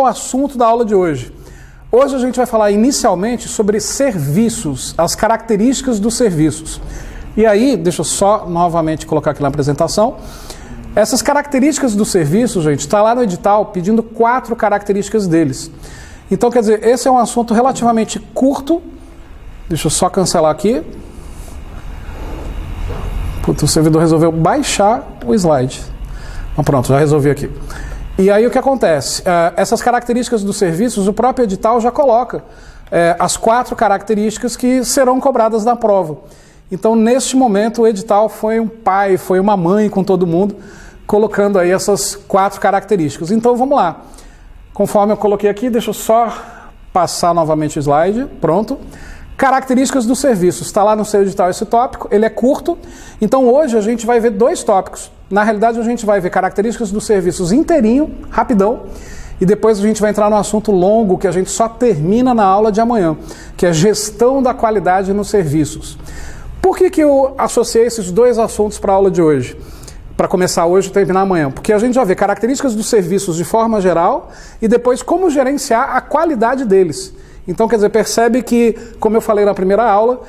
o assunto da aula de hoje? Hoje a gente vai falar inicialmente sobre serviços, as características dos serviços. E aí, deixa eu só novamente colocar aqui na apresentação. Essas características dos serviços, gente, está lá no edital pedindo 4 características deles. Então, quer dizer, esse é um assunto relativamente curto. Deixa eu só cancelar aqui. Puta, o servidor resolveu baixar o slide. Então, pronto, já resolvi aqui. E aí o que acontece? Essas características dos serviços, o próprio edital já coloca as 4 características que serão cobradas na prova. Então, neste momento, o edital foi um pai, foi uma mãe com todo mundo, colocando aí essas 4 características. Então, vamos lá. Conforme eu coloquei aqui, deixa eu só passar novamente o slide. Pronto. Características dos serviços. Está lá no seu edital esse tópico. Ele é curto. Então, hoje a gente vai ver 2 tópicos. Na realidade, a gente vai ver características dos serviços inteirinho, rapidão. E depois a gente vai entrar no assunto longo, que a gente só termina na aula de amanhã, que é gestão da qualidade nos serviços. Por que eu associei esses 2 assuntos para a aula de hoje? Para começar hoje e terminar amanhã. Porque a gente vai ver características dos serviços de forma geral e depois como gerenciar a qualidade deles. Então, quer dizer, percebe que, como eu falei na primeira aula,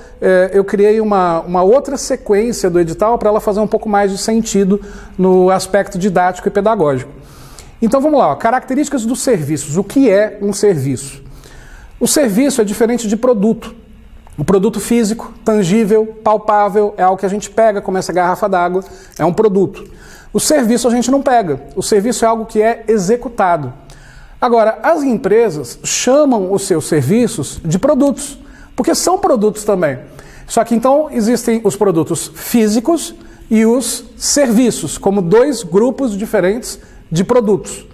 eu criei uma outra sequência do edital para ela fazer um pouco mais de sentido no aspecto didático e pedagógico. Então, vamos lá. Características dos serviços. O que é um serviço? O serviço é diferente de produto. O produto físico, tangível, palpável, é algo que a gente pega, como essa garrafa d'água, é um produto. O serviço a gente não pega. O serviço é algo que é executado. Agora, as empresas chamam os seus serviços de produtos, porque são produtos também. Só que então existem os produtos físicos e os serviços, como 2 grupos diferentes de produtos.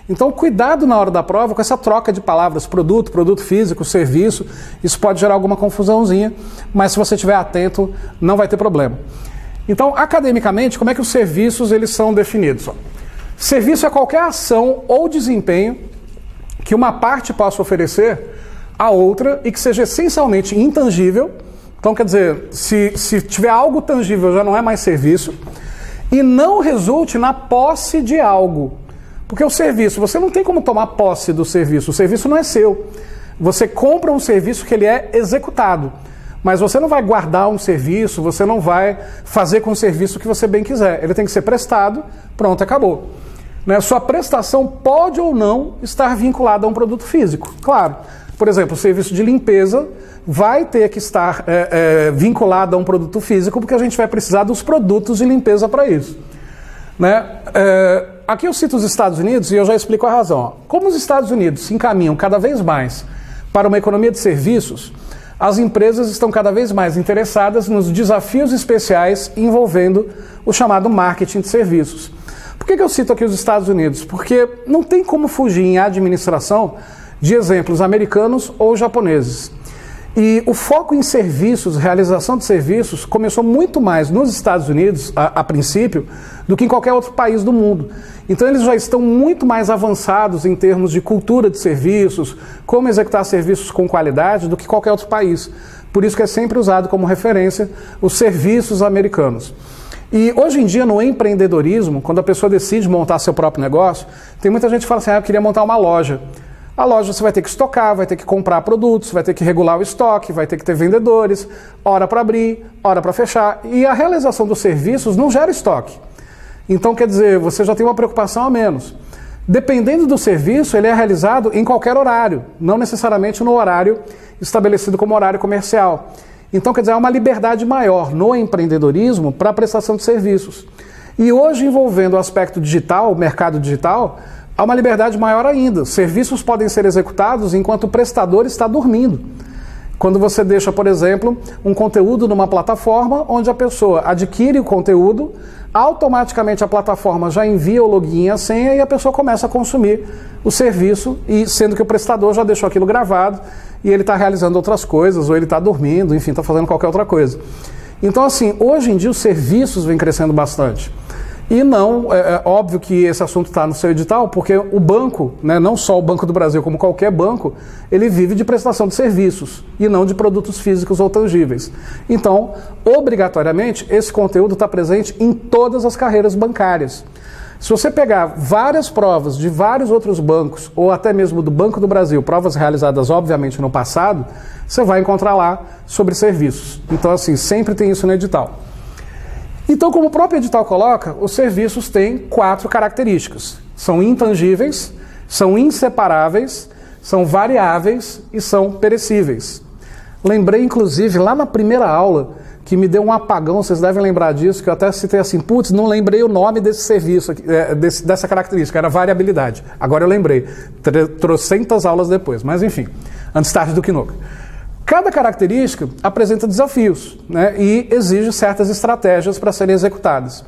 Então, cuidado na hora da prova com essa troca de palavras, produto, produto físico, serviço. Isso pode gerar alguma confusãozinha, mas se você estiver atento, não vai ter problema. Então, academicamente, como é que os serviços eles são definidos? Serviço é qualquer ação ou desempenho que uma parte possa oferecer a outra e que seja essencialmente intangível. Então, quer dizer, se tiver algo tangível, já não é mais serviço, e não resulte na posse de algo. Porque o serviço, você não tem como tomar posse do serviço, o serviço não é seu. Você compra um serviço que ele é executado, mas você não vai guardar um serviço, você não vai fazer com o serviço o que você bem quiser. Ele tem que ser prestado, pronto, acabou. Sua prestação pode ou não estar vinculada a um produto físico. Claro, por exemplo, o serviço de limpeza vai ter que estar vinculado a um produto físico, porque a gente vai precisar dos produtos de limpeza para isso. Aqui eu cito os Estados Unidos e eu já explico a razão. Como os Estados Unidos se encaminham cada vez mais para uma economia de serviços, as empresas estão cada vez mais interessadas nos desafios especiais envolvendo o chamado marketing de serviços. Por que eu cito aqui os Estados Unidos? Porque não tem como fugir em administração de exemplos americanos ou japoneses. E o foco em serviços, realização de serviços, começou muito mais nos Estados Unidos, a princípio, do que em qualquer outro país do mundo. Então eles já estão muito mais avançados em termos de cultura de serviços, como executar serviços com qualidade, do que qualquer outro país. Por isso que é sempre usado como referência os serviços americanos. E hoje em dia, no empreendedorismo, quando a pessoa decide montar seu próprio negócio, tem muita gente que fala assim, eu queria montar uma loja. A loja você vai ter que estocar, vai ter que comprar produtos, vai ter que regular o estoque, vai ter que ter vendedores, hora para abrir, hora para fechar. E a realização dos serviços não gera estoque. Então, quer dizer, você já tem uma preocupação a menos. Dependendo do serviço, ele é realizado em qualquer horário, não necessariamente no horário estabelecido como horário comercial. Então, quer dizer, há uma liberdade maior no empreendedorismo para a prestação de serviços. E hoje, envolvendo o aspecto digital, o mercado digital, há uma liberdade maior ainda. Serviços podem ser executados enquanto o prestador está dormindo. Quando você deixa, por exemplo, um conteúdo numa plataforma onde a pessoa adquire o conteúdo, automaticamente a plataforma já envia o login e a senha e a pessoa começa a consumir o serviço, e sendo que o prestador já deixou aquilo gravado e ele está realizando outras coisas, ou ele está dormindo, enfim, está fazendo qualquer outra coisa. Então, assim, hoje em dia os serviços vêm crescendo bastante. E não, é óbvio que esse assunto está no seu edital, porque o banco, né, não só o Banco do Brasil, como qualquer banco, ele vive de prestação de serviços e não de produtos físicos ou tangíveis. Então, obrigatoriamente, esse conteúdo está presente em todas as carreiras bancárias. Se você pegar várias provas de vários outros bancos, ou até mesmo do Banco do Brasil, provas realizadas obviamente no passado, você vai encontrar lá sobre serviços. Então assim, sempre tem isso no edital. Então, como o próprio edital coloca, os serviços têm 4 características. São intangíveis, são inseparáveis, são variáveis e são perecíveis. Lembrei, inclusive, lá na primeira aula, que me deu um apagão, vocês devem lembrar disso, que eu até citei assim, putz, não lembrei o nome desse serviço, dessa característica, era variabilidade. Agora eu lembrei, trocentas aulas depois, mas enfim, antes tarde do que nunca. Cada característica apresenta desafios, né, e exige certas estratégias para serem executadas.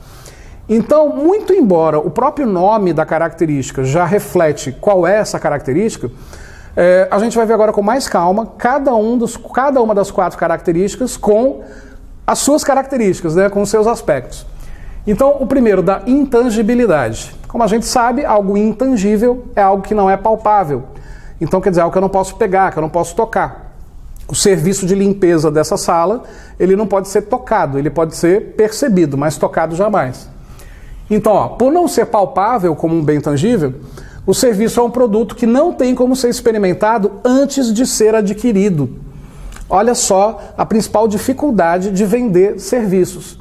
Então, muito embora o próprio nome da característica já reflete qual é essa característica, a gente vai ver agora com mais calma cada uma das 4 características com as suas características, né, com os seus aspectos. Então, o primeiro, da intangibilidade. Como a gente sabe, algo intangível é algo que não é palpável. Então, quer dizer, algo que eu não posso pegar, que eu não posso tocar. O serviço de limpeza dessa sala, ele não pode ser tocado, ele pode ser percebido, mas tocado jamais. Então, ó, por não ser palpável como um bem tangível, o serviço é um produto que não tem como ser experimentado antes de ser adquirido. Olha só a principal dificuldade de vender serviços.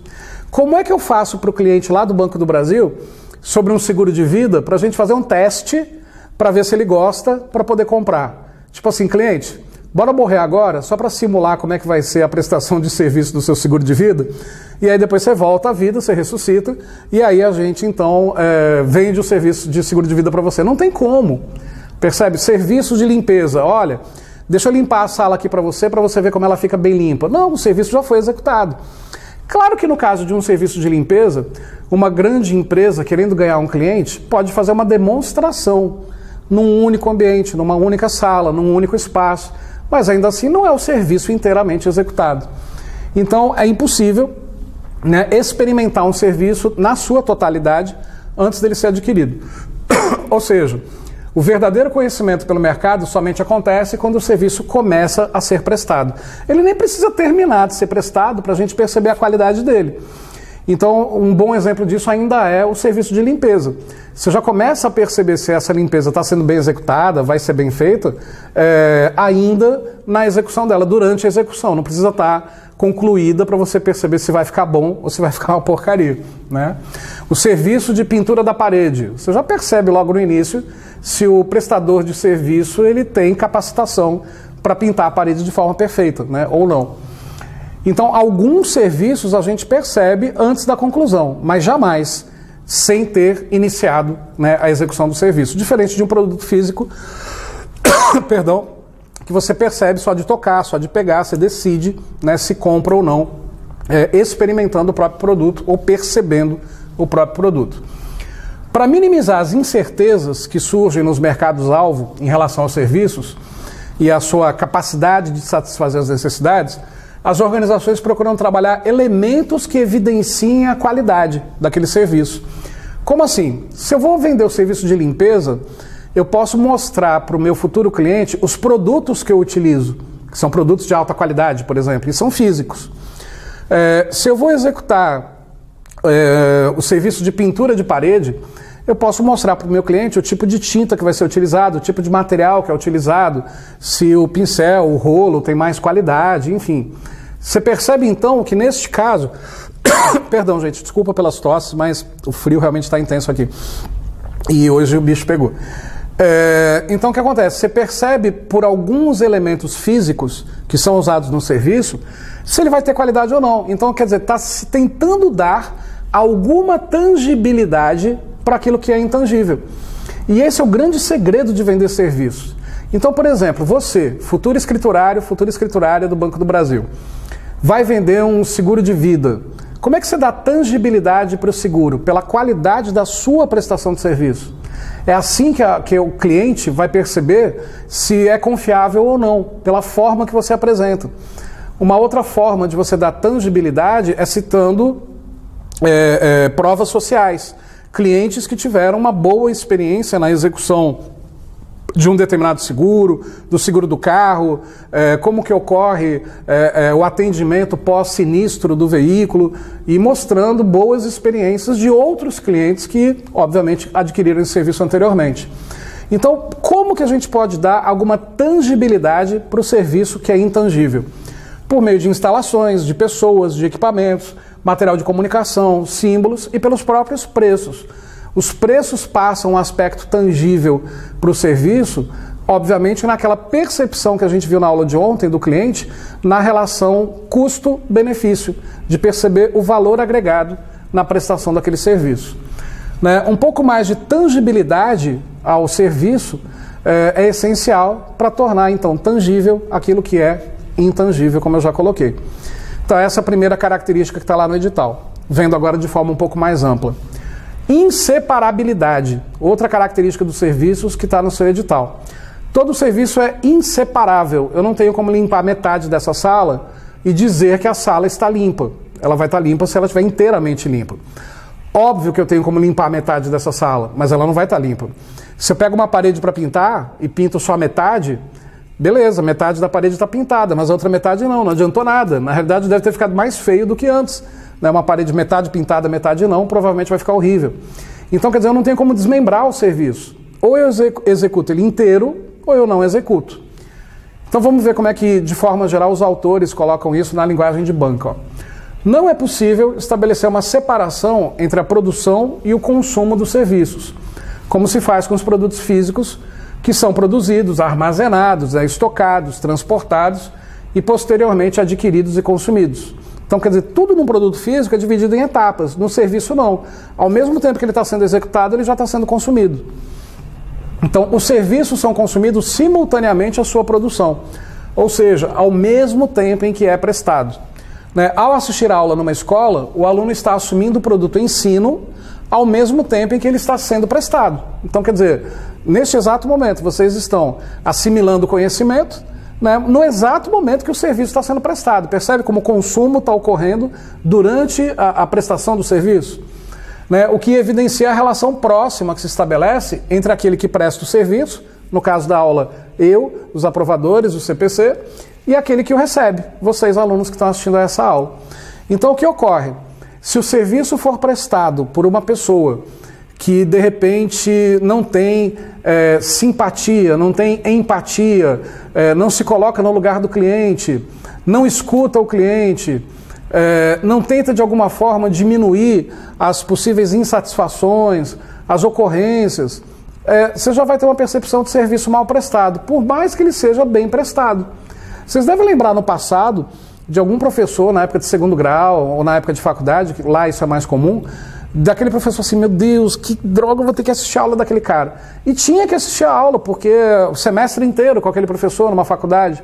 Como é que eu faço para o cliente lá do Banco do Brasil, sobre um seguro de vida, para a gente fazer um teste para ver se ele gosta, para poder comprar? Tipo assim, cliente, bora morrer agora, só para simular como é que vai ser a prestação de serviço do seu seguro de vida, e aí depois você volta à vida, você ressuscita, e aí a gente então vende o serviço de seguro de vida para você. Não tem como, percebe? Serviço de limpeza, olha, deixa eu limpar a sala aqui para você ver como ela fica bem limpa. Não, o serviço já foi executado. Claro que no caso de um serviço de limpeza, uma grande empresa querendo ganhar um cliente pode fazer uma demonstração num único ambiente, numa única sala, num único espaço, mas ainda assim não é o serviço inteiramente executado. Então é impossível, né, experimentar um serviço na sua totalidade antes dele ser adquirido. Ou seja, o verdadeiro conhecimento pelo mercado somente acontece quando o serviço começa a ser prestado. Ele nem precisa terminar de ser prestado para a gente perceber a qualidade dele. Então, um bom exemplo disso ainda é o serviço de limpeza. Você já começa a perceber se essa limpeza está sendo bem executada, vai ser bem feita, ainda na execução dela, durante a execução. Não precisa estar concluída para você perceber se vai ficar bom ou se vai ficar uma porcaria, né? O serviço de pintura da parede. Você já percebe logo no início se o prestador de serviço ele tem capacitação para pintar a parede de forma perfeita, né, ou não. Então, alguns serviços a gente percebe antes da conclusão, mas jamais sem ter iniciado, né, a execução do serviço. Diferente de um produto físico, perdão, que você percebe só de tocar, só de pegar, você decide, né, se compra ou não, experimentando o próprio produto ou percebendo o próprio produto. Para minimizar as incertezas que surgem nos mercados-alvo em relação aos serviços e a sua capacidade de satisfazer as necessidades, as organizações procuram trabalhar elementos que evidenciem a qualidade daquele serviço. Como assim? Se eu vou vender o serviço de limpeza, eu posso mostrar para o meu futuro cliente os produtos que eu utilizo, que são produtos de alta qualidade, por exemplo, e são físicos. Se eu vou executar o serviço de pintura de parede, eu posso mostrar para o meu cliente o tipo de tinta que vai ser utilizado, o tipo de material que é utilizado, se o pincel, o rolo tem mais qualidade, enfim. Você percebe então que neste caso, perdão gente, desculpa pelas tosses, mas o frio realmente está intenso aqui. E hoje o bicho pegou. Então o que acontece? Você percebe por alguns elementos físicos que são usados no serviço, se ele vai ter qualidade ou não. Então quer dizer, está se tentando dar alguma tangibilidade para aquilo que é intangível. E esse é o grande segredo de vender serviços. Então, por exemplo, você, futuro escriturário, futura escriturária do Banco do Brasil, vai vender um seguro de vida. Como é que você dá tangibilidade para o seguro? Pela qualidade da sua prestação de serviço. É assim que o cliente vai perceber se é confiável ou não, pela forma que você apresenta. Uma outra forma de você dar tangibilidade é citando provas sociais. Clientes que tiveram uma boa experiência na execução de um determinado seguro, do seguro do carro, como que ocorre o atendimento pós-sinistro do veículo e mostrando boas experiências de outros clientes que, obviamente, adquiriram esse serviço anteriormente. Então, como que a gente pode dar alguma tangibilidade para o serviço que é intangível? Por meio de instalações, de pessoas, de equipamentos, material de comunicação, símbolos e pelos próprios preços. Os preços passam um aspecto tangível para o serviço, obviamente naquela percepção que a gente viu na aula de ontem do cliente, na relação custo-benefício, de perceber o valor agregado na prestação daquele serviço. Um pouco mais de tangibilidade ao serviço é essencial para tornar, então, tangível aquilo que é intangível, como eu já coloquei. Então, essa é a primeira característica que está lá no edital. Vendo agora de forma um pouco mais ampla. Inseparabilidade, outra característica dos serviços que está no seu edital. Todo serviço é inseparável. Eu não tenho como limpar metade dessa sala e dizer que a sala está limpa. Ela vai estar limpa se ela estiver inteiramente limpa. Óbvio que eu tenho como limpar metade dessa sala, mas ela não vai estar limpa. Se eu pego uma parede para pintar e pinto só a metade, beleza, metade da parede está pintada, mas a outra metade não adiantou nada. Na realidade deve ter ficado mais feio do que antes. Uma parede metade pintada, metade não, provavelmente vai ficar horrível. Então, quer dizer, eu não tenho como desmembrar o serviço. Ou eu executo ele inteiro, ou eu não executo. Então vamos ver como é que, de forma geral, os autores colocam isso na linguagem de banca. Não é possível estabelecer uma separação entre a produção e o consumo dos serviços, como se faz com os produtos físicos que são produzidos, armazenados, estocados, transportados e posteriormente adquiridos e consumidos. Então, quer dizer, tudo num produto físico é dividido em etapas, no serviço não. Ao mesmo tempo que ele está sendo executado, ele já está sendo consumido. Então, os serviços são consumidos simultaneamente à sua produção, ou seja, ao mesmo tempo em que é prestado. Ao assistir a aula numa escola, o aluno está assumindo o produto ensino ao mesmo tempo em que ele está sendo prestado. Então, quer dizer, neste exato momento, vocês estão assimilando o conhecimento, no exato momento que o serviço está sendo prestado. Percebe como o consumo está ocorrendo durante a prestação do serviço? O que evidencia a relação próxima que se estabelece entre aquele que presta o serviço, no caso da aula, eu, os aprovadores, o CPC, e aquele que o recebe, vocês alunos que estão assistindo a essa aula. Então o que ocorre? Se o serviço for prestado por uma pessoa que de repente não tem simpatia, não tem empatia, não se coloca no lugar do cliente, não escuta o cliente, não tenta de alguma forma diminuir as possíveis insatisfações, as ocorrências, você já vai ter uma percepção de serviço mal prestado, por mais que ele seja bem prestado. Vocês devem lembrar no passado de algum professor na época de segundo grau ou na época de faculdade, que lá isso é mais comum, daquele professor assim, meu Deus, que droga, eu vou ter que assistir a aula daquele cara. E tinha que assistir a aula, porque o semestre inteiro com aquele professor numa faculdade,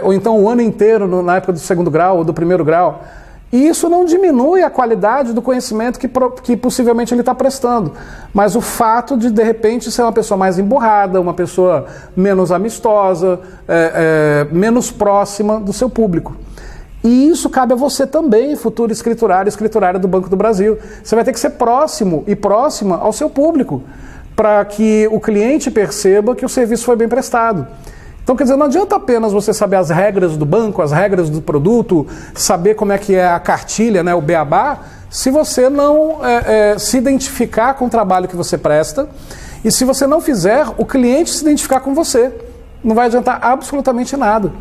ou então o ano inteiro na época do segundo grau ou do primeiro grau. E isso não diminui a qualidade do conhecimento que possivelmente ele está prestando. Mas o fato de repente, ser uma pessoa mais emburrada, uma pessoa menos amistosa, menos próxima do seu público. E isso cabe a você também, futuro escriturário, escriturária do Banco do Brasil. Você vai ter que ser próximo e próxima ao seu público, para que o cliente perceba que o serviço foi bem prestado. Então, quer dizer, não adianta apenas você saber as regras do banco, as regras do produto, saber como é que é a cartilha, o beabá, se você não se identificar com o trabalho que você presta e se você não fizer o cliente se identificar com você. Não vai adiantar absolutamente nada.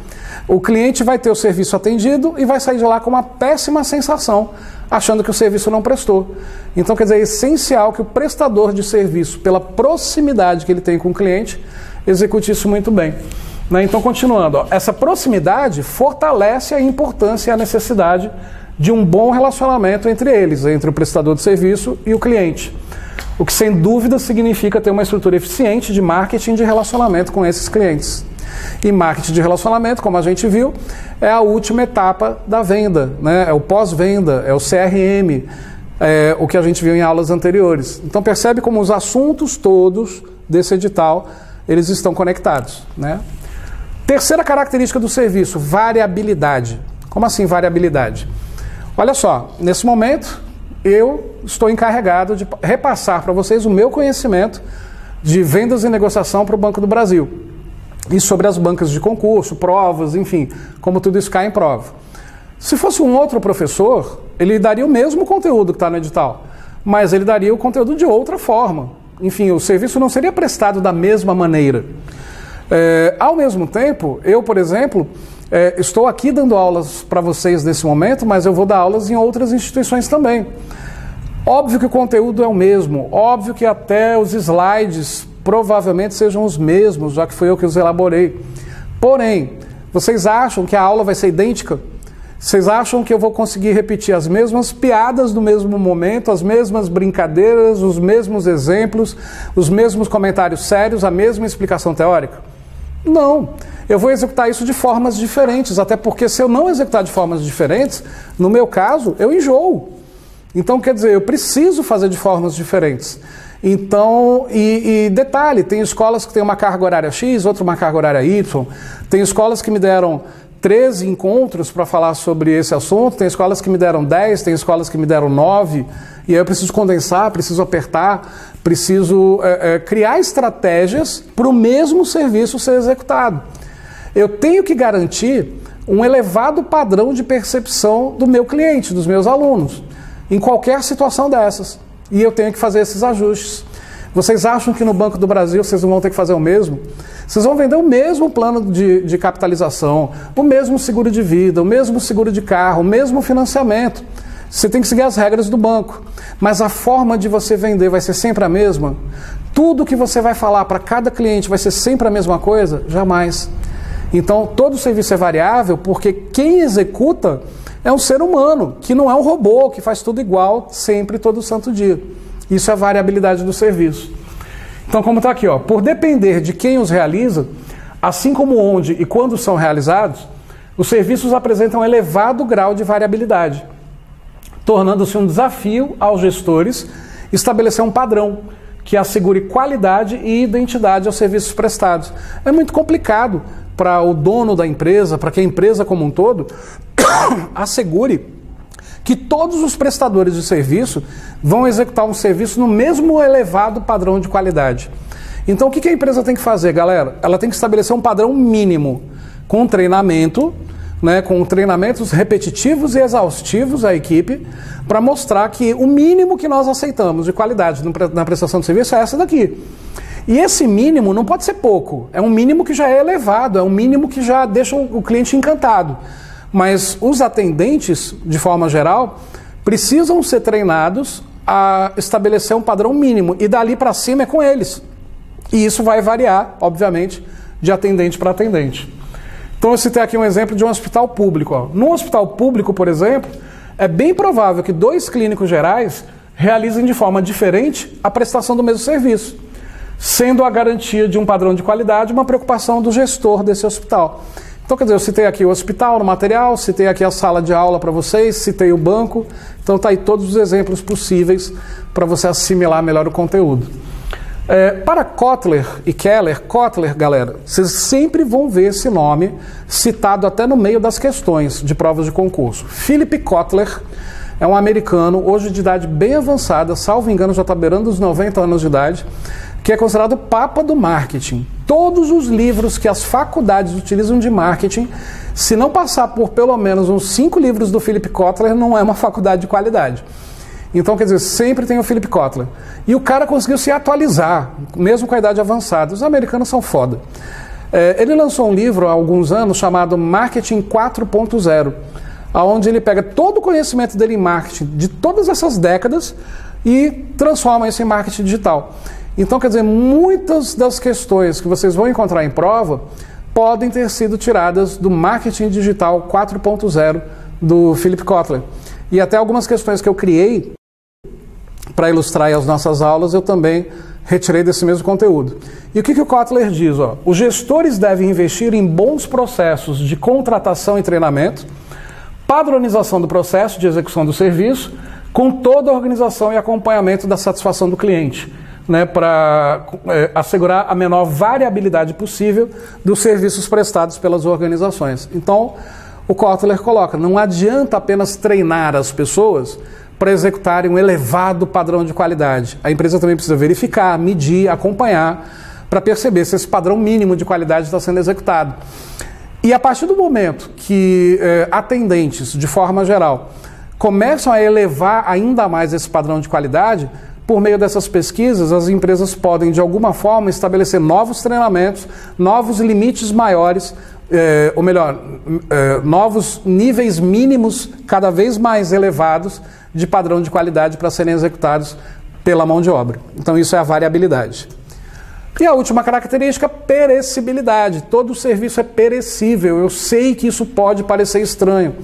O cliente vai ter o serviço atendido e vai sair de lá com uma péssima sensação, achando que o serviço não prestou. Então, quer dizer, é essencial que o prestador de serviço, pela proximidade que ele tem com o cliente, execute isso muito bem. Então, continuando, essa proximidade fortalece a importância e a necessidade de um bom relacionamento entre eles, entre o prestador de serviço e o cliente. O que, sem dúvida, significa ter uma estrutura eficiente de marketing de relacionamento com esses clientes. E marketing de relacionamento, como a gente viu, é a última etapa da venda, é o pós-venda, é o CRM, é o que a gente viu em aulas anteriores. Então percebe como os assuntos todos desse edital, eles estão conectados. Terceira característica do serviço, variabilidade. Como assim variabilidade? Olha só, nesse momento eu estou encarregado de repassar para vocês o meu conhecimento de vendas e negociação para o Banco do Brasil. E sobre as bancas de concurso, provas, enfim, como tudo isso cai em prova. Se fosse um outro professor, ele daria o mesmo conteúdo que está no edital, mas ele daria o conteúdo de outra forma. Enfim, o serviço não seria prestado da mesma maneira. Ao mesmo tempo, eu, por exemplo, estou aqui dando aulas para vocês nesse momento, mas eu vou dar aulas em outras instituições também. Óbvio que o conteúdo é o mesmo, óbvio que até os slides provavelmente sejam os mesmos, já que foi eu que os elaborei. Porém, vocês acham que a aula vai ser idêntica? Vocês acham que eu vou conseguir repetir as mesmas piadas no mesmo momento, as mesmas brincadeiras, os mesmos exemplos, os mesmos comentários sérios, a mesma explicação teórica? Não. Eu vou executar isso de formas diferentes, até porque se eu não executar de formas diferentes, no meu caso, eu enjoo. Então, quer dizer, eu preciso fazer de formas diferentes. Então, e detalhe, tem escolas que têm uma carga horária X, outra uma carga horária Y, tem escolas que me deram 13 encontros para falar sobre esse assunto, tem escolas que me deram 10, tem escolas que me deram 9, e aí eu preciso condensar, preciso apertar, preciso criar estratégias para o mesmo serviço ser executado. Eu tenho que garantir um elevado padrão de percepção do meu cliente, dos meus alunos, em qualquer situação dessas. E eu tenho que fazer esses ajustes. Vocês acham que no Banco do Brasil vocês não vão ter que fazer o mesmo? Vocês vão vender o mesmo plano de capitalização, o mesmo seguro de vida, o mesmo seguro de carro, o mesmo financiamento. Você tem que seguir as regras do banco. Mas a forma de você vender vai ser sempre a mesma? Tudo que você vai falar para cada cliente vai ser sempre a mesma coisa? Jamais. Então, todo serviço é variável porque quem executa é um ser humano, que não é um robô, que faz tudo igual, sempre, todo santo dia. Isso é a variabilidade do serviço. Então, como está aqui, ó, por depender de quem os realiza, assim como onde e quando são realizados, os serviços apresentam um elevado grau de variabilidade, tornando-se um desafio aos gestores estabelecer um padrão que assegure qualidade e identidade aos serviços prestados. É muito complicado para o dono da empresa, para que a empresa como um todo assegure que todos os prestadores de serviço vão executar um serviço no mesmo elevado padrão de qualidade. Então, o que a empresa tem que fazer, galera? Ela tem que estabelecer um padrão mínimo, com treinamento, né, com treinamentos repetitivos e exaustivos à equipe, para mostrar que o mínimo que nós aceitamos de qualidade na prestação de serviço é essa daqui. E esse mínimo não pode ser pouco, é um mínimo que já é elevado, é um mínimo que já deixa o cliente encantado. Mas os atendentes, de forma geral, precisam ser treinados a estabelecer um padrão mínimo, e dali para cima é com eles. E isso vai variar, obviamente, de atendente para atendente. Então eu citei aqui um exemplo de um hospital público. Ó. No hospital público, por exemplo, é bem provável que 2 clínicos gerais realizem de forma diferente a prestação do mesmo serviço, sendo a garantia de um padrão de qualidade uma preocupação do gestor desse hospital. Então, quer dizer, eu citei aqui o hospital no material, citei aqui a sala de aula para vocês, citei o banco, então está aí todos os exemplos possíveis para você assimilar melhor o conteúdo. Para Kotler e Keller, Kotler, galera, vocês sempre vão ver esse nome citado até no meio das questões de provas de concurso. Philip Kotler é um americano, hoje de idade bem avançada, salvo engano já está beirando os 90 anos de idade, que é considerado o papa do marketing. Todos os livros que as faculdades utilizam de marketing, se não passar por pelo menos uns 5 livros do Philip Kotler, não é uma faculdade de qualidade. Então, quer dizer, sempre tem o Philip Kotler. E o cara conseguiu se atualizar, mesmo com a idade avançada. Os americanos são foda. Ele lançou um livro há alguns anos chamado Marketing 4.0, onde ele pega todo o conhecimento dele em marketing de todas essas décadas e transforma isso em marketing digital. Então, quer dizer, muitas das questões que vocês vão encontrar em prova podem ter sido tiradas do Marketing Digital 4.0 do Philip Kotler. E até algumas questões que eu criei para ilustrar as nossas aulas, eu também retirei desse mesmo conteúdo. E o que o Kotler diz? Ó? Os gestores devem investir em bons processos de contratação e treinamento, padronização do processo de execução do serviço, com toda a organização e acompanhamento da satisfação do cliente, né, para assegurar a menor variabilidade possível dos serviços prestados pelas organizações. Então, o Kotler coloca, não adianta apenas treinar as pessoas para executarem um elevado padrão de qualidade. A empresa também precisa verificar, medir, acompanhar, para perceber se esse padrão mínimo de qualidade está sendo executado. E a partir do momento que atendentes, de forma geral, começam a elevar ainda mais esse padrão de qualidade, por meio dessas pesquisas, as empresas podem, de alguma forma, estabelecer novos treinamentos, novos limites maiores, ou melhor, novos níveis mínimos cada vez mais elevados de padrão de qualidade para serem executados pela mão de obra. Então isso é a variabilidade. E a última característica, perecibilidade. Todo serviço é perecível. Eu sei que isso pode parecer estranho.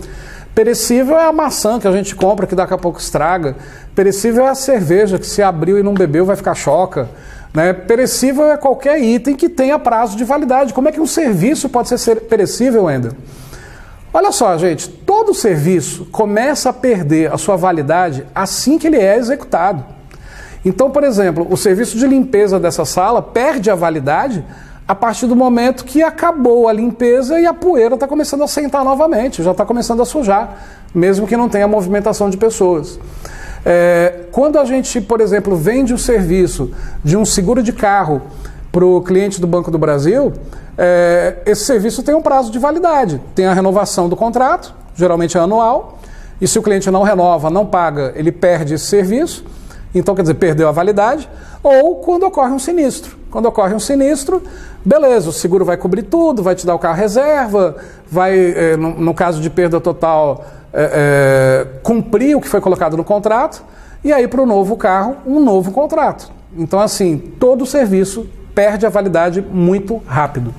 Perecível é a maçã que a gente compra, que daqui a pouco estraga. Perecível é a cerveja, que se abriu e não bebeu vai ficar choca. Né? Perecível é qualquer item que tenha prazo de validade. Como é que um serviço pode ser perecível, Wendel? Olha só, gente, todo serviço começa a perder a sua validade assim que ele é executado. Então, por exemplo, o serviço de limpeza dessa sala perde a validade a partir do momento que acabou a limpeza e a poeira está começando a sentar novamente, já está começando a sujar, mesmo que não tenha movimentação de pessoas. Quando a gente, por exemplo, vende o serviço de um seguro de carro para o cliente do Banco do Brasil, esse serviço tem um prazo de validade, tem a renovação do contrato, geralmente é anual, e se o cliente não renova, não paga, ele perde esse serviço. Então, quer dizer, perdeu a validade, ou quando ocorre um sinistro. Quando ocorre um sinistro, beleza, o seguro vai cobrir tudo, vai te dar o carro reserva, vai, no caso de perda total, cumprir o que foi colocado no contrato, e aí para o novo carro, um novo contrato. Então, assim, todo serviço perde a validade muito rápido.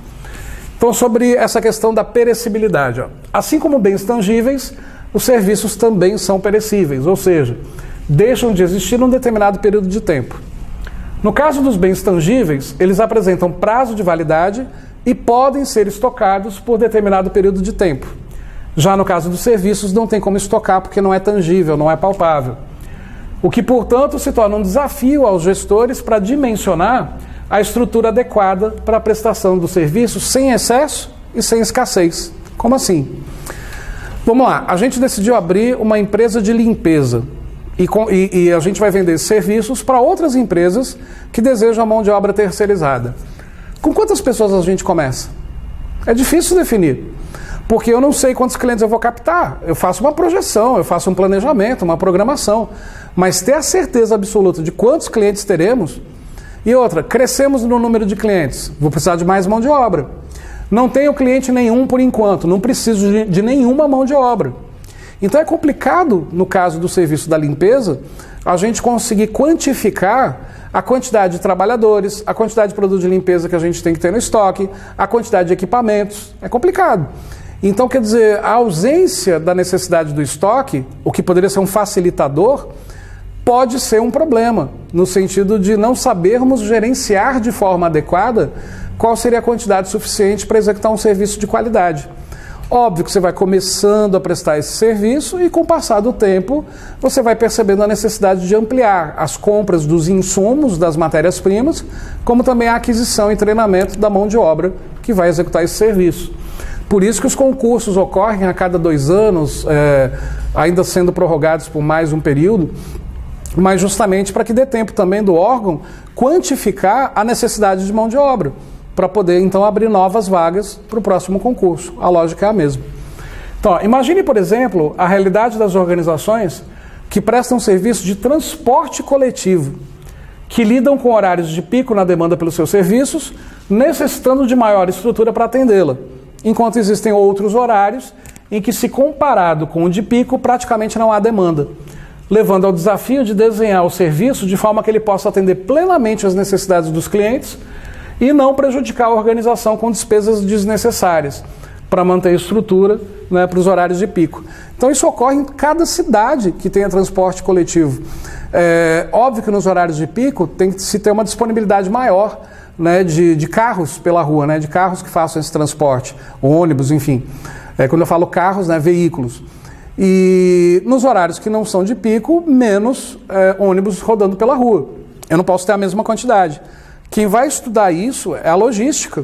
Então, sobre essa questão da perecibilidade, ó, assim como bens tangíveis, os serviços também são perecíveis, ou seja, deixam de existir num determinado período de tempo. No caso dos bens tangíveis, eles apresentam prazo de validade e podem ser estocados por determinado período de tempo. Já no caso dos serviços, não tem como estocar porque não é tangível, não é palpável. O que, portanto, se torna um desafio aos gestores para dimensionar a estrutura adequada para a prestação do serviço sem excesso e sem escassez. Como assim? Vamos lá, a gente decidiu abrir uma empresa de limpeza. E a gente vai vender serviços para outras empresas que desejam a mão de obra terceirizada. Com quantas pessoas a gente começa? É difícil definir, porque eu não sei quantos clientes eu vou captar. Eu faço uma projeção, eu faço um planejamento, uma programação, mas ter a certeza absoluta de quantos clientes teremos. E outra, crescemos no número de clientes, vou precisar de mais mão de obra. Não tenho cliente nenhum por enquanto, não preciso de nenhuma mão de obra. Então é complicado, no caso do serviço da limpeza, a gente conseguir quantificar a quantidade de trabalhadores, a quantidade de produto de limpeza que a gente tem que ter no estoque, a quantidade de equipamentos. É complicado. Então, quer dizer, a ausência da necessidade do estoque, o que poderia ser um facilitador, pode ser um problema, no sentido de não sabermos gerenciar de forma adequada qual seria a quantidade suficiente para executar um serviço de qualidade. Óbvio que você vai começando a prestar esse serviço e, com o passar do tempo, você vai percebendo a necessidade de ampliar as compras dos insumos, das matérias-primas, como também a aquisição e treinamento da mão de obra que vai executar esse serviço. Por isso que os concursos ocorrem a cada 2 anos, ainda sendo prorrogados por mais um período, mas justamente para que dê tempo também do órgão quantificar a necessidade de mão de obra, para poder, então, abrir novas vagas para o próximo concurso. A lógica é a mesma. Então, imagine, por exemplo, a realidade das organizações que prestam serviço de transporte coletivo, que lidam com horários de pico na demanda pelos seus serviços, necessitando de maior estrutura para atendê-la, enquanto existem outros horários em que, se comparado com o de pico, praticamente não há demanda, levando ao desafio de desenhar o serviço de forma que ele possa atender plenamente as necessidades dos clientes e não prejudicar a organização com despesas desnecessárias para manter a estrutura, né, para os horários de pico. Então isso ocorre em cada cidade que tenha transporte coletivo. Óbvio que nos horários de pico tem que se ter uma disponibilidade maior, né, de carros pela rua, né, de carros que façam esse transporte, ônibus, enfim. Quando eu falo carros, né, veículos. E nos horários que não são de pico, menos ônibus rodando pela rua. Eu não posso ter a mesma quantidade. Quem vai estudar isso é a logística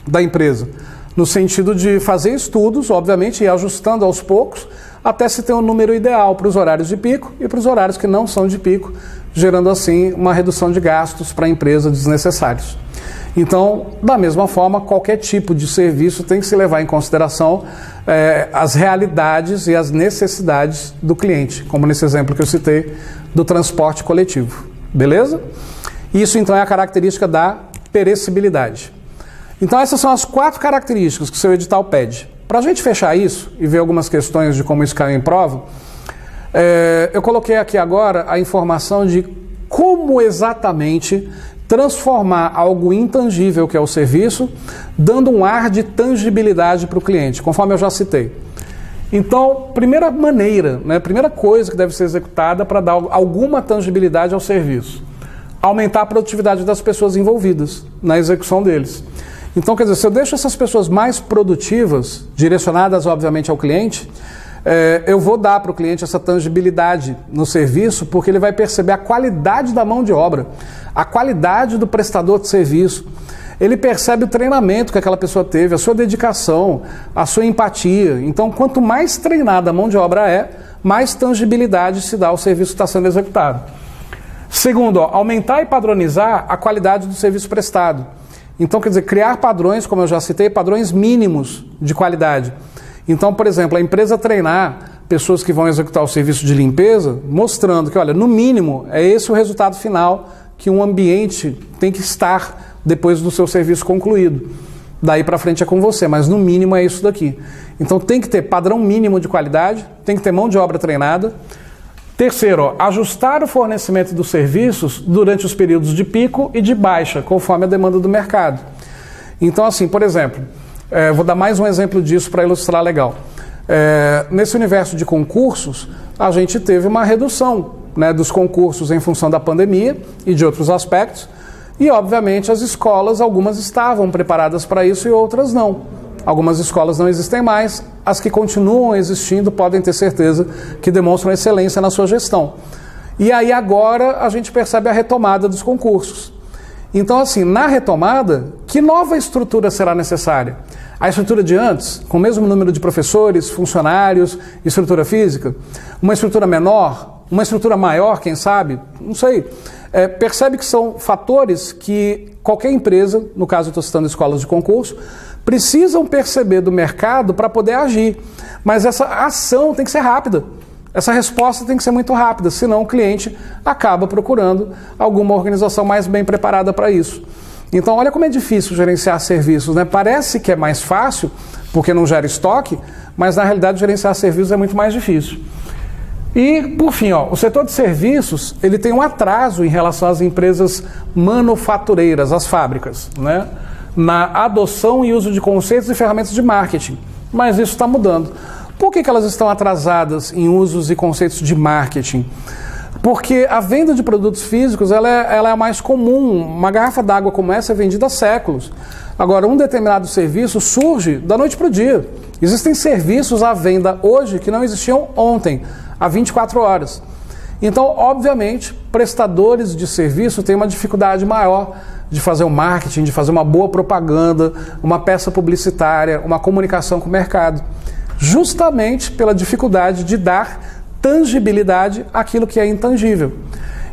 da empresa, no sentido de fazer estudos, obviamente, e ajustando aos poucos até se ter um número ideal para os horários de pico e para os horários que não são de pico, gerando assim uma redução de gastos para a empresa desnecessários. Então, da mesma forma, qualquer tipo de serviço tem que se levar em consideração as realidades e as necessidades do cliente, como nesse exemplo que eu citei do transporte coletivo. Beleza? Isso então é a característica da perecibilidade. Então essas são as 4 características que o seu edital pede. Para a gente fechar isso e ver algumas questões de como isso caiu em prova, eu coloquei aqui agora a informação de como exatamente transformar algo intangível, que é o serviço, dando um ar de tangibilidade para o cliente, conforme eu já citei. Então, primeira maneira, primeira coisa que deve ser executada para dar alguma tangibilidade ao serviço, aumentar a produtividade das pessoas envolvidas na execução deles. Então, quer dizer, se eu deixo essas pessoas mais produtivas, direcionadas, obviamente, ao cliente, eu vou dar para o cliente essa tangibilidade no serviço, porque ele vai perceber a qualidade da mão de obra, a qualidade do prestador de serviço. Ele percebe o treinamento que aquela pessoa teve, a sua dedicação, a sua empatia. Então, quanto mais treinada a mão de obra é, mais tangibilidade se dá ao serviço que está sendo executado. Segundo, aumentar e padronizar a qualidade do serviço prestado. Então, quer dizer, criar padrões, como eu já citei, padrões mínimos de qualidade. Então, por exemplo, a empresa treinar pessoas que vão executar o serviço de limpeza, mostrando que, olha, no mínimo, é esse o resultado final que um ambiente tem que estar depois do seu serviço concluído. Daí para frente é com você, mas no mínimo é isso daqui. Então tem que ter padrão mínimo de qualidade, tem que ter mão de obra treinada. Terceiro, ajustar o fornecimento dos serviços durante os períodos de pico e de baixa, conforme a demanda do mercado. Então, assim, por exemplo, vou dar mais um exemplo disso para ilustrar legal. Nesse universo de concursos, a gente teve uma redução, dos concursos em função da pandemia e de outros aspectos, e, obviamente, as escolas, algumas estavam preparadas para isso e outras não. Algumas escolas não existem mais, as que continuam existindo podem ter certeza que demonstram excelência na sua gestão. E aí agora a gente percebe a retomada dos concursos. Então, assim, na retomada, que nova estrutura será necessária? A estrutura de antes, com o mesmo número de professores, funcionários, estrutura física? Uma estrutura menor? Uma estrutura maior, quem sabe? Não sei. Percebe que são fatores que qualquer empresa, no caso eu estou citando escolas de concurso, precisam perceber do mercado para poder agir. Mas essa ação tem que ser rápida. Essa resposta tem que ser muito rápida, senão o cliente acaba procurando alguma organização mais bem preparada para isso. Então, olha como é difícil gerenciar serviços, Parece que é mais fácil, porque não gera estoque, mas na realidade gerenciar serviços é muito mais difícil. E, por fim, o setor de serviços ele tem um atraso em relação às empresas manufatureiras, as fábricas, na adoção e uso de conceitos e ferramentas de marketing. Mas isso está mudando. Por que elas estão atrasadas em usos e conceitos de marketing? Porque a venda de produtos físicos ela é a mais comum. Uma garrafa d'água como essa é vendida há séculos. Agora, um determinado serviço surge da noite para o dia. Existem serviços à venda hoje que não existiam ontem, há 24 horas. Então, obviamente, prestadores de serviço têm uma dificuldade maior de fazer o marketing, de fazer uma boa propaganda, uma peça publicitária, uma comunicação com o mercado. Justamente pela dificuldade de dar tangibilidade àquilo que é intangível.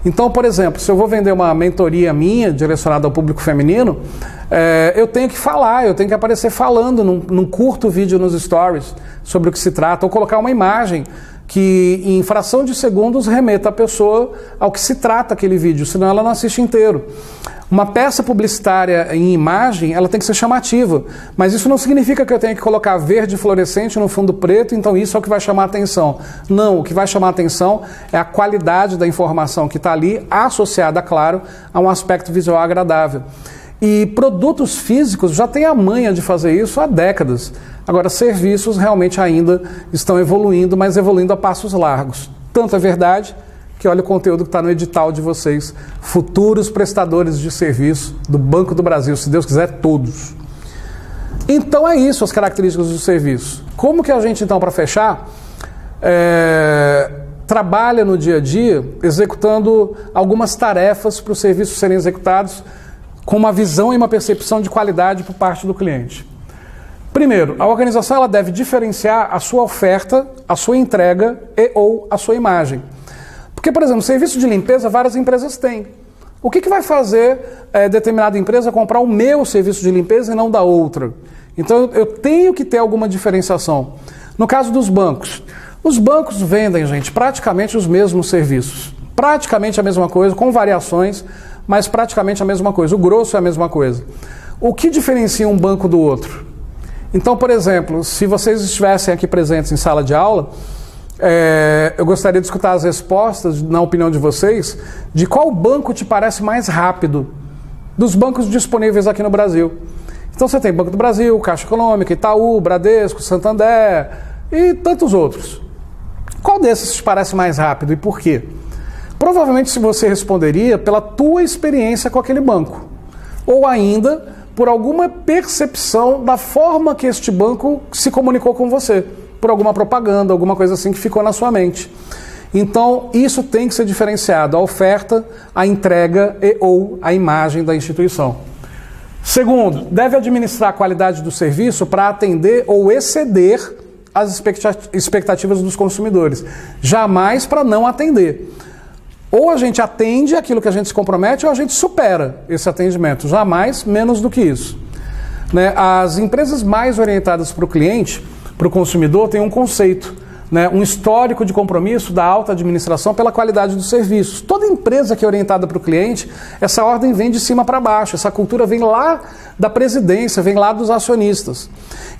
Então, por exemplo, se eu vou vender uma mentoria minha, direcionada ao público feminino, eu tenho que falar, eu tenho que aparecer falando num curto vídeo nos stories sobre o que se trata, ou colocar uma imagem que em fração de segundos remeta a pessoa ao que se trata aquele vídeo, senão ela não assiste inteiro. Uma peça publicitária em imagem, ela tem que ser chamativa, mas isso não significa que eu tenha que colocar verde fluorescente no fundo preto, então isso é o que vai chamar a atenção. Não, o que vai chamar a atenção é a qualidade da informação que está ali, associada, claro, a um aspecto visual agradável. E produtos físicos já têm a manha de fazer isso há décadas. Agora, serviços realmente ainda estão evoluindo, mas evoluindo a passos largos. Tanto é verdade que olha o conteúdo que está no edital de vocês, futuros prestadores de serviço do Banco do Brasil, se Deus quiser, todos. Então é isso, as características do serviço. Como que a gente, então, para fechar, trabalha no dia a dia executando algumas tarefas para os serviços serem executados com uma visão e uma percepção de qualidade por parte do cliente? Primeiro, a organização ela deve diferenciar a sua oferta, a sua entrega e ou a sua imagem. Porque, por exemplo, serviço de limpeza várias empresas têm. O que vai fazer determinada empresa comprar o meu serviço de limpeza e não da outra? Então eu tenho que ter alguma diferenciação. No caso dos bancos, os bancos vendem, gente, praticamente os mesmos serviços. Praticamente a mesma coisa, com variações, mas praticamente a mesma coisa. O grosso é a mesma coisa. O que diferencia um banco do outro? Então, por exemplo, se vocês estivessem aqui presentes em sala de aula, eu gostaria de escutar as respostas, na opinião de vocês, de qual banco te parece mais rápido dos bancos disponíveis aqui no Brasil. Então você tem Banco do Brasil, Caixa Econômica, Itaú, Bradesco, Santander e tantos outros. Qual desses te parece mais rápido e por quê? Provavelmente se você responderia pela tua experiência com aquele banco. Ou ainda por alguma percepção da forma que este banco se comunicou com você. Por alguma propaganda, alguma coisa assim que ficou na sua mente. Então, isso tem que ser diferenciado, a oferta, a entrega e ou a imagem da instituição. Segundo, deve administrar a qualidade do serviço para atender ou exceder as expectativas dos consumidores. Jamais para não atender. Ou a gente atende aquilo que a gente se compromete ou a gente supera esse atendimento. Jamais menos do que isso. Né? As empresas mais orientadas para o cliente, para o consumidor, têm um conceito, né? Um histórico de compromisso da alta administração pela qualidade dos serviços. Toda empresa que é orientada para o cliente, essa ordem vem de cima para baixo, essa cultura vem lá da presidência, vem lá dos acionistas.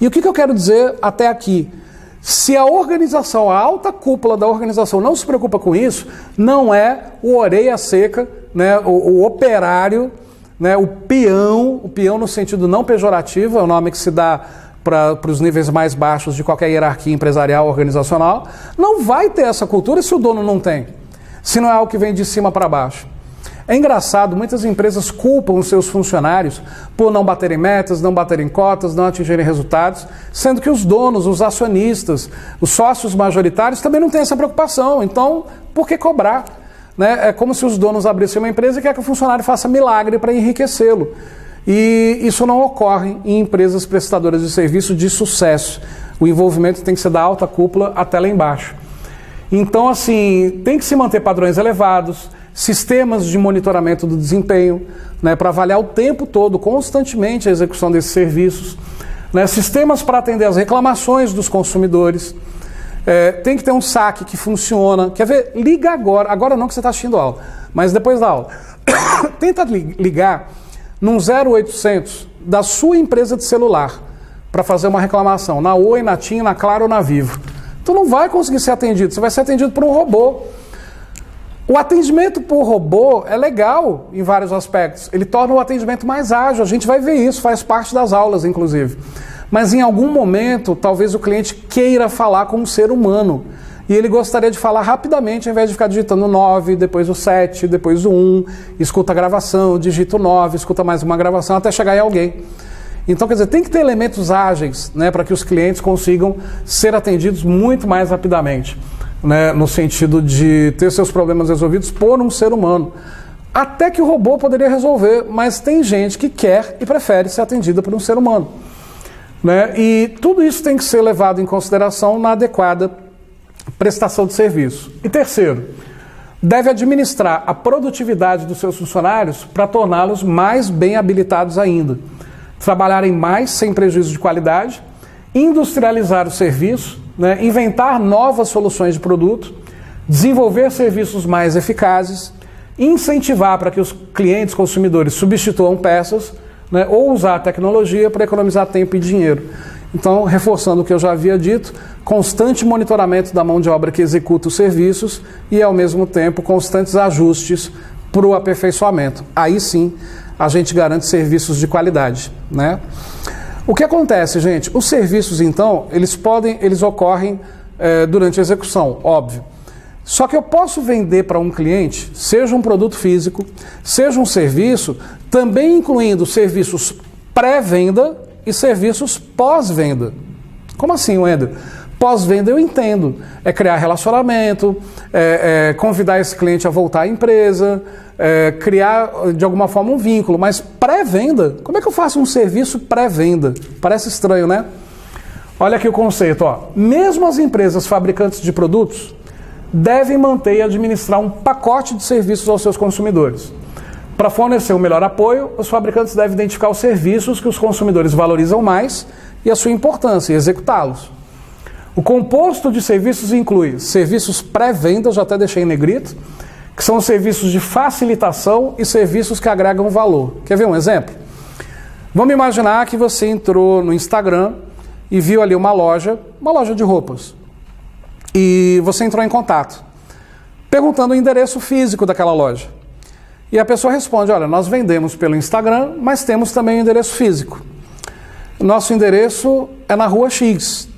E o que eu quero dizer até aqui? Se a organização, a alta cúpula da organização não se preocupa com isso, não é o orelha seca, né, o operário, né, o peão no sentido não pejorativo, é o nome que se dá para os níveis mais baixos de qualquer hierarquia empresarial organizacional, não vai ter essa cultura se o dono não tem, se não é algo que vem de cima para baixo. É engraçado, muitas empresas culpam os seus funcionários por não baterem metas, não baterem cotas, não atingirem resultados, sendo que os donos, os acionistas, os sócios majoritários também não têm essa preocupação. Então, por que cobrar? Né? É como se os donos abrissem uma empresa e querem que o funcionário faça milagre para enriquecê-lo. E isso não ocorre em empresas prestadoras de serviço de sucesso. O envolvimento tem que ser da alta cúpula até lá embaixo. Então, assim, tem que se manter padrões elevados, sistemas de monitoramento do desempenho, né, para avaliar o tempo todo, constantemente, a execução desses serviços, né, sistemas para atender as reclamações dos consumidores, tem que ter um saque que funciona. Quer ver? Liga agora não que você está assistindo a aula, mas depois da aula. Tenta ligar num 0800 da sua empresa de celular para fazer uma reclamação, na Oi, na TIM, na Claro ou na Vivo. Tu não vai conseguir ser atendido, você vai ser atendido por um robô. O atendimento por robô é legal em vários aspectos. Ele torna o atendimento mais ágil. A gente vai ver isso, faz parte das aulas, inclusive. Mas em algum momento, talvez o cliente queira falar com um ser humano. E ele gostaria de falar rapidamente, ao invés de ficar digitando 9, depois o 7, depois o 1, escuta a gravação, digita o 9, escuta mais uma gravação, até chegar em alguém. Então, quer dizer, tem que ter elementos ágeis, né, para que os clientes consigam ser atendidos muito mais rapidamente. Né, no sentido de ter seus problemas resolvidos por um ser humano. Até que o robô poderia resolver, mas tem gente que quer e prefere ser atendida por um ser humano. Né? E tudo isso tem que ser levado em consideração na adequada prestação de serviço. E terceiro, deve administrar a produtividade dos seus funcionários para torná-los mais bem habilitados ainda. Trabalharem mais sem prejuízo de qualidade, industrializar o serviço, né, inventar novas soluções de produto, desenvolver serviços mais eficazes, incentivar para que os clientes consumidores substituam peças, né, ou usar a tecnologia para economizar tempo e dinheiro. Então, reforçando o que eu já havia dito, constante monitoramento da mão de obra que executa os serviços e, ao mesmo tempo, constantes ajustes para o aperfeiçoamento. Aí sim, a gente garante serviços de qualidade, né? O que acontece, gente? Os serviços, então, eles ocorrem durante a execução, óbvio. Só que eu posso vender para um cliente, seja um produto físico, seja um serviço, também incluindo serviços pré-venda e serviços pós-venda. Como assim, Wender? Pós-venda eu entendo. É criar relacionamento, convidar esse cliente a voltar à empresa, criar de alguma forma um vínculo. Mas pré-venda, como é que eu faço um serviço pré-venda? Parece estranho, né? Olha aqui o conceito, ó. Mesmo as empresas fabricantes de produtos devem manter e administrar um pacote de serviços aos seus consumidores. Para fornecer um melhor apoio, os fabricantes devem identificar os serviços que os consumidores valorizam mais e a sua importância e executá-los. O composto de serviços inclui serviços pré-venda, já até deixei em negrito, que são serviços de facilitação e serviços que agregam valor. Quer ver um exemplo? Vamos imaginar que você entrou no Instagram e viu ali uma loja de roupas. E você entrou em contato, perguntando o endereço físico daquela loja. E a pessoa responde, olha, nós vendemos pelo Instagram, mas temos também o endereço físico. Nosso endereço é na rua X.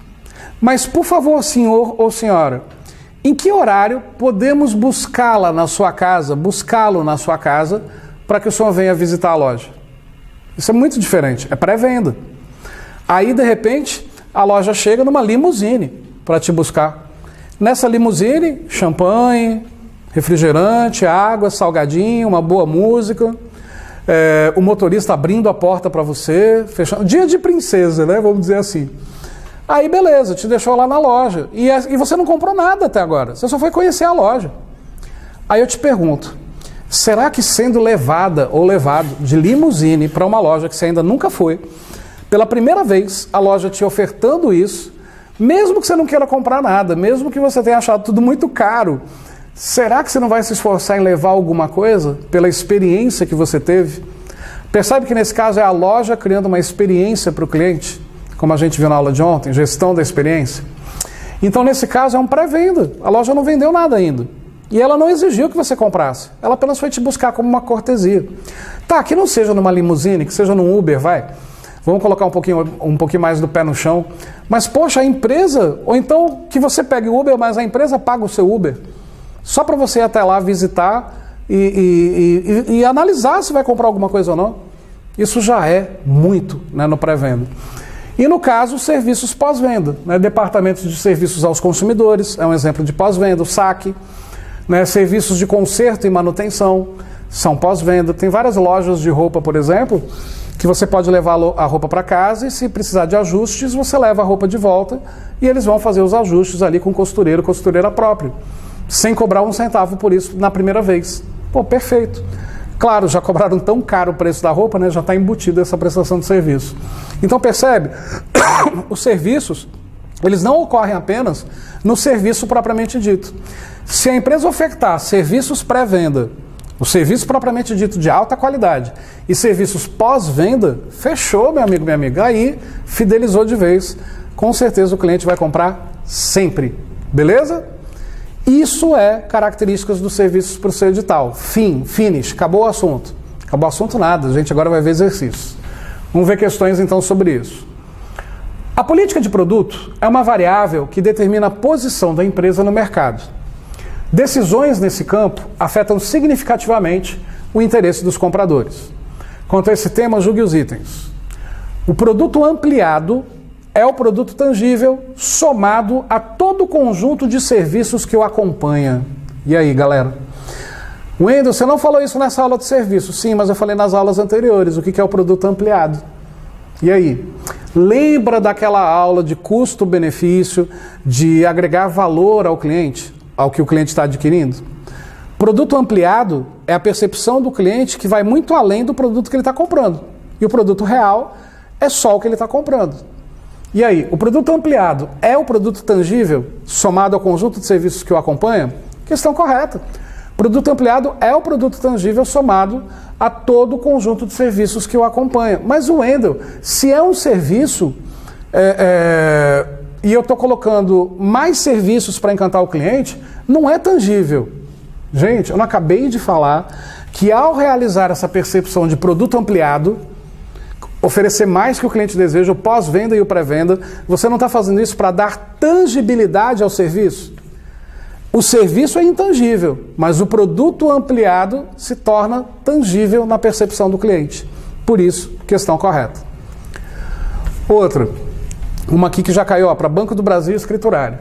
Mas, por favor, senhor ou senhora, em que horário podemos buscá-lo na sua casa, para que o senhor venha visitar a loja? Isso é muito diferente, é pré-venda. Aí, de repente, a loja chega numa limusine para te buscar. Nessa limusine, champanhe, refrigerante, água, salgadinho, uma boa música, o motorista abrindo a porta para você, fechando. Dia de princesa, né? Vamos dizer assim. Aí beleza, te deixou lá na loja. E você não comprou nada até agora, você só foi conhecer a loja. Aí eu te pergunto, será que sendo levada ou levado de limusine para uma loja que você ainda nunca foi, pela primeira vez, a loja te ofertando isso, mesmo que você não queira comprar nada, mesmo que você tenha achado tudo muito caro, será que você não vai se esforçar em levar alguma coisa pela experiência que você teve? Percebe que nesse caso é a loja criando uma experiência para o cliente, como a gente viu na aula de ontem, gestão da experiência. Então nesse caso é um pré-venda, a loja não vendeu nada ainda. E ela não exigiu que você comprasse, ela apenas foi te buscar como uma cortesia. Tá, que não seja numa limusine, que seja num Uber, vai. Vamos colocar um pouquinho mais do pé no chão. Mas, poxa, a empresa, ou então que você pegue o Uber, mas a empresa paga o seu Uber. Só para você ir até lá visitar e analisar se vai comprar alguma coisa ou não. Isso já é muito, né, no pré-venda. E no caso, serviços pós-venda, né, departamentos de serviços aos consumidores, é um exemplo de pós-venda, o saque, né, serviços de conserto e manutenção, são pós-venda. Tem várias lojas de roupa, por exemplo, que você pode levar a roupa para casa e se precisar de ajustes, você leva a roupa de volta e eles vão fazer os ajustes ali com costureiro, costureira próprio, sem cobrar um centavo por isso na primeira vez. Pô, perfeito. Claro, já cobraram tão caro o preço da roupa, né? Já está embutido essa prestação de serviço. Então percebe, os serviços, eles não ocorrem apenas no serviço propriamente dito. Se a empresa ofertar serviços pré-venda, o serviço propriamente dito de alta qualidade e serviços pós-venda, fechou, meu amigo, minha amiga. Aí, fidelizou de vez. Com certeza o cliente vai comprar sempre. Beleza? Isso é características dos serviços para o seu edital. Finish, acabou o assunto. Acabou o assunto nada, a gente agora vai ver exercícios. Vamos ver questões então sobre isso. A política de produto é uma variável que determina a posição da empresa no mercado. Decisões nesse campo afetam significativamente o interesse dos compradores. Quanto a esse tema, julgue os itens. O produto ampliado é o produto tangível somado a todo o conjunto de serviços que o acompanha. E aí, galera? Wendel, você não falou isso nessa aula de serviço? Sim, mas eu falei nas aulas anteriores. O que é o produto ampliado? E aí? Lembra daquela aula de custo-benefício, de agregar valor ao cliente? Ao que o cliente está adquirindo? Produto ampliado é a percepção do cliente que vai muito além do produto que ele está comprando. E o produto real é só o que ele está comprando. E aí, o produto ampliado é o produto tangível somado ao conjunto de serviços que o acompanha? Questão correta. Produto ampliado é o produto tangível somado a todo o conjunto de serviços que o acompanha. Mas o Wendel, se é um serviço... e eu estou colocando mais serviços para encantar o cliente, não é tangível. Gente, eu não acabei de falar que ao realizar essa percepção de produto ampliado, oferecer mais que o cliente deseja, o pós-venda e o pré-venda, você não está fazendo isso para dar tangibilidade ao serviço? O serviço é intangível, mas o produto ampliado se torna tangível na percepção do cliente. Por isso, questão correta. Outra. Uma aqui que já caiu para Banco do Brasil e escriturário.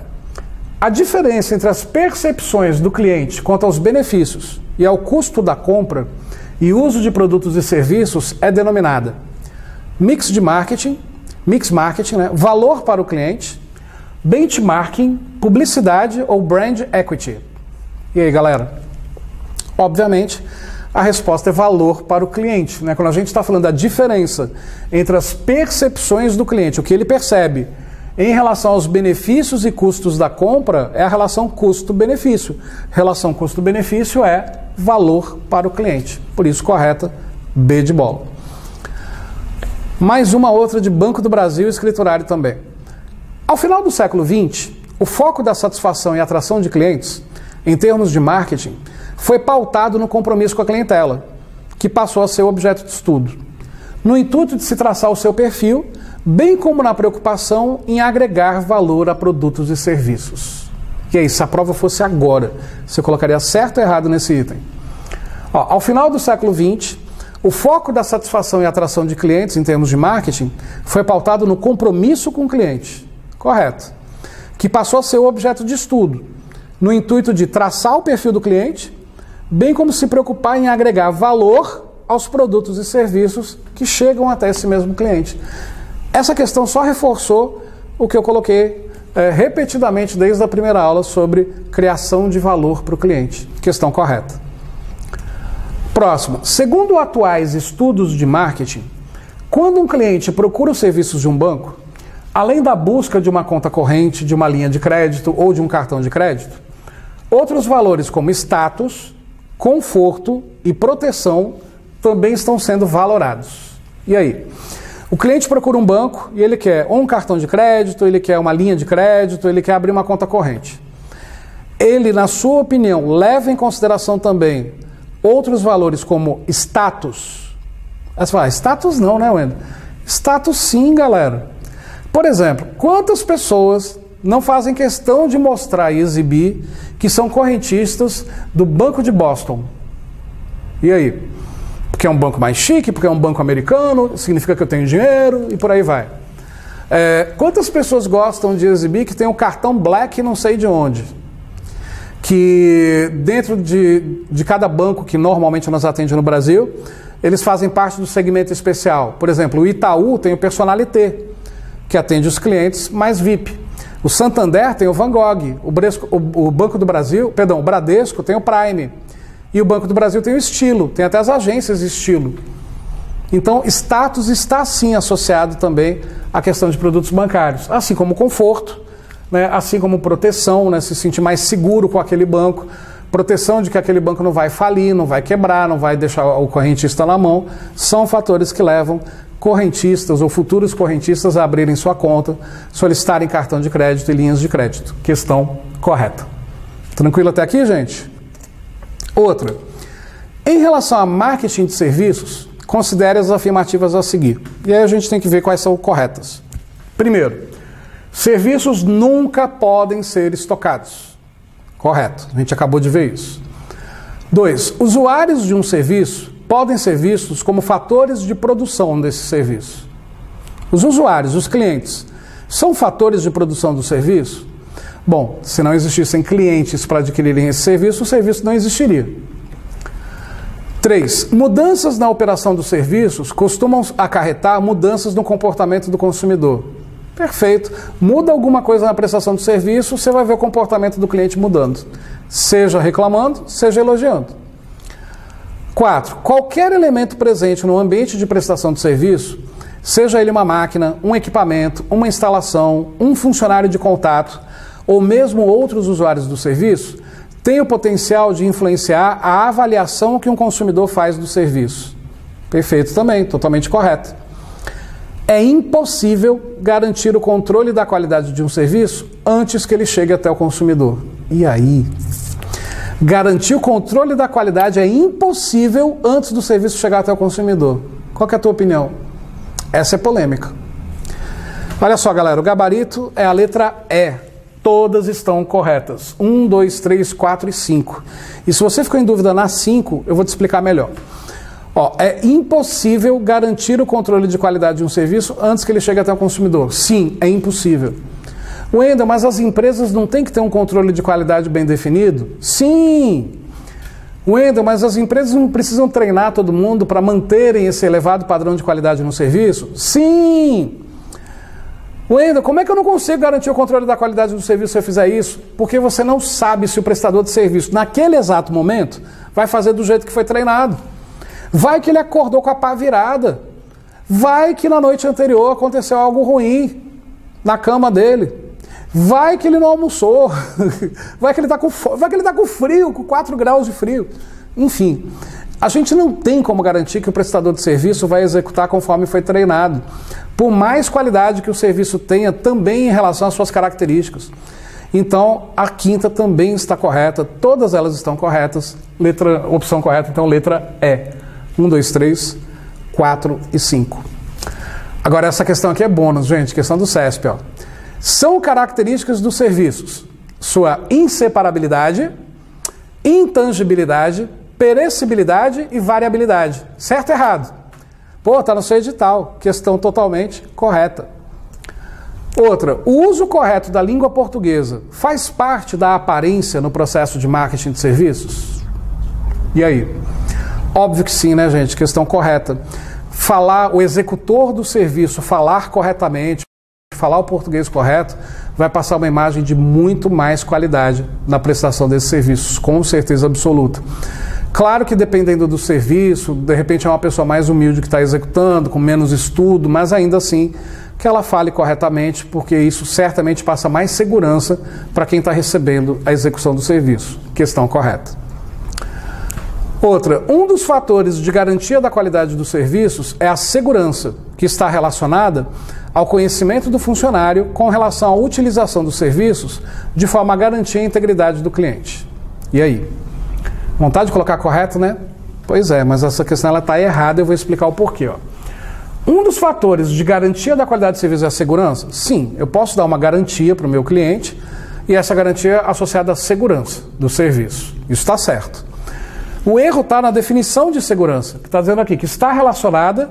A diferença entre as percepções do cliente quanto aos benefícios e ao custo da compra e uso de produtos e serviços é denominada mix de marketing, mix marketing, né? Valor para o cliente, benchmarking, publicidade ou brand equity. E aí, galera? Obviamente, a resposta é valor para o cliente, né? Quando a gente está falando da diferença entre as percepções do cliente, o que ele percebe em relação aos benefícios e custos da compra, é a relação custo-benefício. Relação custo-benefício é valor para o cliente. Por isso, correta, B de bola. Mais uma outra de Banco do Brasil, escriturário também. Ao final do século XX, o foco da satisfação e atração de clientes, em termos de marketing, foi pautado no compromisso com a clientela, que passou a ser objeto de estudo, no intuito de se traçar o seu perfil, bem como na preocupação em agregar valor a produtos e serviços. E aí, se a prova fosse agora, você colocaria certo ou errado nesse item? Ao final do século XX, o foco da satisfação e atração de clientes em termos de marketing foi pautado no compromisso com o cliente. Correto. Que passou a ser o objeto de estudo, no intuito de traçar o perfil do cliente, bem como se preocupar em agregar valor aos produtos e serviços que chegam até esse mesmo cliente. Essa questão só reforçou o que eu coloquei repetidamente desde a primeira aula sobre criação de valor para o cliente. Questão correta. Próximo. Segundo atuais estudos de marketing, quando um cliente procura os serviços de um banco, além da busca de uma conta corrente, de uma linha de crédito ou de um cartão de crédito, outros valores como status, conforto e proteção também estão sendo valorados. E aí? O cliente procura um banco e ele quer ou um cartão de crédito, ele quer uma linha de crédito, ele quer abrir uma conta corrente. Ele, na sua opinião, leva em consideração também outros valores como status. Aí você fala, status não, né, Wendel? Status sim, galera. Por exemplo, quantas pessoas não fazem questão de mostrar e exibir que são correntistas do Banco de Boston? E aí? Porque é um banco mais chique, porque é um banco americano, significa que eu tenho dinheiro e por aí vai. Quantas pessoas gostam de exibir que tem um cartão Black não sei de onde? Que dentro de cada banco que normalmente nos atende no Brasil, eles fazem parte do segmento especial. Por exemplo, o Itaú tem o Personalité, que atende os clientes mais VIP. O Santander tem o Van Gogh, o Banco do Brasil, perdão, o Bradesco tem o Prime. E o Banco do Brasil tem o Estilo, tem até as agências de estilo. Então, status está sim associado também à questão de produtos bancários, assim como conforto, né, assim como proteção, né, se sentir mais seguro com aquele banco, proteção de que aquele banco não vai falir, não vai quebrar, não vai deixar o correntista na mão, são fatores que levam correntistas ou futuros correntistas a abrirem sua conta, solicitarem cartão de crédito e linhas de crédito. Questão correta. Tranquilo até aqui, gente? Outra. Em relação a marketing de serviços, considere as afirmativas a seguir. E aí a gente tem que ver quais são corretas. Primeiro, serviços nunca podem ser estocados. Correto. A gente acabou de ver isso. 2. Usuários de um serviço podem ser vistos como fatores de produção desse serviço. Os usuários, os clientes, são fatores de produção do serviço? Bom, se não existissem clientes para adquirirem esse serviço, o serviço não existiria. 3. Mudanças na operação dos serviços costumam acarretar mudanças no comportamento do consumidor. Perfeito. Muda alguma coisa na prestação do serviço, você vai ver o comportamento do cliente mudando. Seja reclamando, seja elogiando. 4. Qualquer elemento presente no ambiente de prestação de serviço, seja ele uma máquina, um equipamento, uma instalação, um funcionário de contato, ou mesmo outros usuários do serviço, tem o potencial de influenciar a avaliação que um consumidor faz do serviço. Perfeito também, totalmente correto. É impossível garantir o controle da qualidade de um serviço antes que ele chegue até o consumidor. E aí? Garantir o controle da qualidade é impossível antes do serviço chegar até o consumidor. Qual que é a tua opinião? Essa é polêmica. Olha só, galera, o gabarito é a letra E. Todas estão corretas. 1, 2, 3, 4 e 5. E se você ficou em dúvida na 5, eu vou te explicar melhor. É impossível garantir o controle de qualidade de um serviço antes que ele chegue até o consumidor. Sim, é impossível. Wendel, mas as empresas não têm que ter um controle de qualidade bem definido? Sim! Wendel, mas as empresas não precisam treinar todo mundo para manterem esse elevado padrão de qualidade no serviço? Sim! Wendel, como é que eu não consigo garantir o controle da qualidade do serviço se eu fizer isso? Porque você não sabe se o prestador de serviço, naquele exato momento, vai fazer do jeito que foi treinado. Vai que ele acordou com a pá virada. Vai que na noite anterior aconteceu algo ruim na cama dele. Vai que ele não almoçou. Vai que ele está com frio, com 4 graus de frio. Enfim, a gente não tem como garantir que o prestador de serviço vai executar conforme foi treinado. Por mais qualidade que o serviço tenha, também em relação às suas características. Então, a quinta também está correta, todas elas estão corretas. Opção correta, então, letra E. 1, 2, 3, 4 e 5. Agora, essa questão aqui é bônus, gente, questão do CESP. Ó. São características dos serviços: sua inseparabilidade, intangibilidade, perecibilidade e variabilidade. Certo ou errado? Pô, tá no seu edital. Questão totalmente correta. Outra, o uso correto da língua portuguesa faz parte da aparência no processo de marketing de serviços? E aí? Óbvio que sim, né, gente? Questão correta. O executor do serviço falar corretamente, falar o português correto, vai passar uma imagem de muito mais qualidade na prestação desses serviços, com certeza absoluta. Claro que dependendo do serviço, de repente é uma pessoa mais humilde que está executando, com menos estudo, mas ainda assim que ela fale corretamente, porque isso certamente passa mais segurança para quem está recebendo a execução do serviço. Questão correta. Outra, um dos fatores de garantia da qualidade dos serviços é a segurança, que está relacionada ao conhecimento do funcionário com relação à utilização dos serviços de forma a garantir a integridade do cliente. E aí? Vontade de colocar correto, né? Pois é, mas essa questão está errada, eu vou explicar o porquê. Ó. Um dos fatores de garantia da qualidade de serviço é a segurança? Sim, eu posso dar uma garantia para o meu cliente e essa garantia é associada à segurança do serviço. Isso está certo. O erro está na definição de segurança, que está dizendo aqui que está relacionada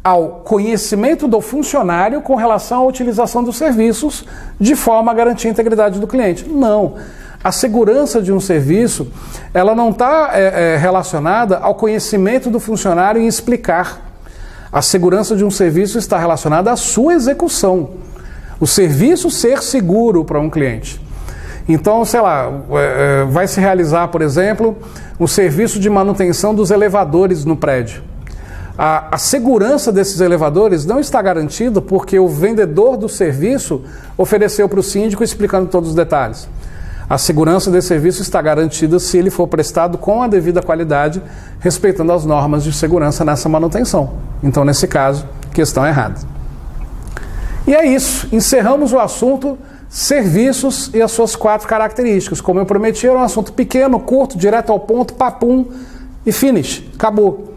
ao conhecimento do funcionário com relação à utilização dos serviços de forma a garantir a integridade do cliente. Não. A segurança de um serviço, ela não está relacionada ao conhecimento do funcionário em explicar. A segurança de um serviço está relacionada à sua execução. O serviço ser seguro para um cliente. Então, sei lá, vai se realizar, por exemplo, um serviço de manutenção dos elevadores no prédio. A segurança desses elevadores não está garantida porque o vendedor do serviço ofereceu para o síndico explicando todos os detalhes. A segurança desse serviço está garantida se ele for prestado com a devida qualidade, respeitando as normas de segurança nessa manutenção. Então, nesse caso, questão errada. E é isso. Encerramos o assunto serviços e as suas 4 características. Como eu prometi, era um assunto pequeno, curto, direto ao ponto, papum e finish. Acabou.